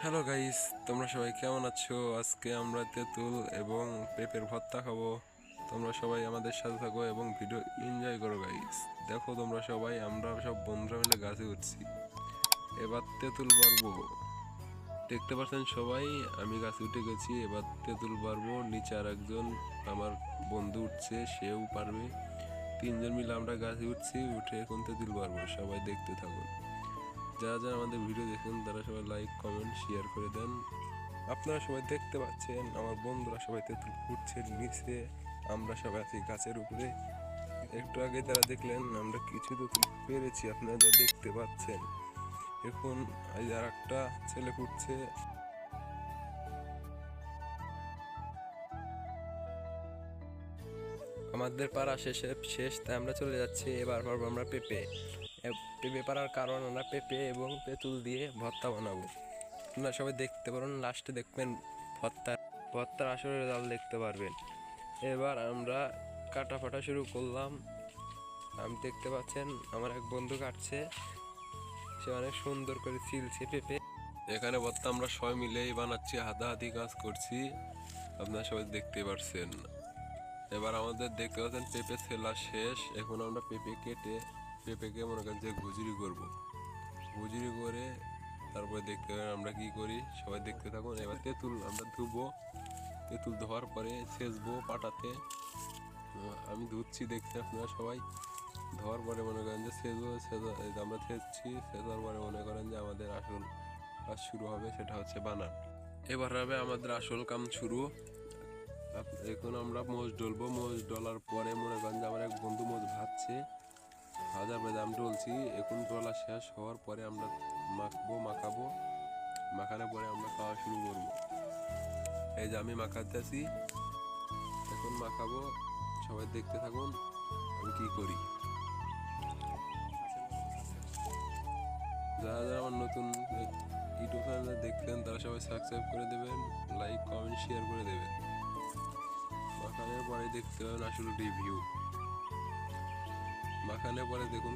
Hello guys, তোমরা সবাই কেমন আছো? আজকে আমরা তেঁতুল এবং পেঁপের ভর্তা খাবো। তোমরা সবাই আমাদের সাথে থাকো এবং ভিডিও এনজয় করো গাইস। দেখো তোমরা সবাই, আমরা সব বন্ধুরা মিলে গাছে উঠছি। এবার তেঁতুল পারবো। দেখতে পাচ্ছেন সবাই, আমি গাছে উঠে গেছি। এবার তেঁতুল পারবো। নিচে আর একজন আমার বন্ধু উঠছে, সেও পারবে। তিনজন মিলে আমরা গাছে উঠছি, উঠে এখন তেঁতুল পারবো। সবাই দেখতে থাকুন। যারা যারা আমাদের ভিডিও দেখেন তারা সবাই লাইক কমেন্ট শেয়ার করে দেন। আপনারা সবাই দেখতে পাচ্ছেন আমার বন্ধুরা সবাই তেঁতুল ফুটছে নিচে, আমরা সবাই আছি গাছের উপরে। একটু আগে তারা দেখলেন আমরা কিছু তেঁতুল পেরেছি, আপনারা যা দেখতে পাচ্ছেন। এখন আর একটা ছেলে ফুটছে। আমাদের পাড়া শেষ, তাই আমরা চলে যাচ্ছি। এবার পারবো আমরা পেঁপে। পেঁপে পাড়ার কারণ আমরা পেঁপে এবং তেঁতুল দিয়ে ভর্তা বানাবো। আপনারা সবাই দেখতে পারেন, লাস্টে দেখবেন ভর্তার আসলে রেজাল্ট দেখতে পারবেন। এবার আমরা কাটা ফাটা শুরু করলাম। আমি দেখতে পাচ্ছেন আমার এক বন্ধু কাটছে, সে অনেক সুন্দর করে ছিলছে পেঁপে। এখানে ভর্তা আমরা সবাই মিলেই বানাচ্ছি, হাতাহাতি কাজ করছি, আপনারা সবাই দেখতে পাচ্ছেন। এবার আমাদের দেখতে পাচ্ছেন পেঁপে ছেলা শেষ। এখন আমরা পেঁপে কেটে পেঁপেকে মনে করেন যে ঘুজুরি করব। ঘুজুরি করে তারপরে দেখতে পাবেন আমরা কি করি, সবাই দেখতে থাকুন। এবার তেঁতুল আমরা ধুবো, তেঁতুল ধোয়ার পরে ছেঁচবো পাটাতে। আমি ধুচ্ছি, দেখছি আপনারা সবাই। ধোয়ার পরে মনে করেন যে আমরা ছেঁচছি, ছেঁচার পরে মনে করেন যে আমাদের আসল কাজ শুরু হবে, সেটা হচ্ছে বানান। এবার হবে আমাদের আসল কাম শুরু। এখন আমরা মোষ ডলবো। মোষ ডলার পরে মনে করেন যে আমার এক বন্ধু মোষ ভাজছে, ভাজার পরে আমি ডলছি। এখন ডলা শেষ হওয়ার পরে আমরা মাখাবো। মাখানোর পরে আমরা খাওয়া শুরু করবো। এই যে আমি মাখাতে আছি, এখন মাখাবো। সবাই দেখতে থাকুন আমি কি করি। যারা যারা আমার নতুন ইউটিউব চ্যানেলে দেখলেন তারা সবাই সাবস্ক্রাইব করে দেবেন, লাইক কমেন্ট শেয়ার করে দেবেন। মাখানোর পরে দেখতে পাবেন আসলে রিভিউ। মাখানোর পরে দেখুন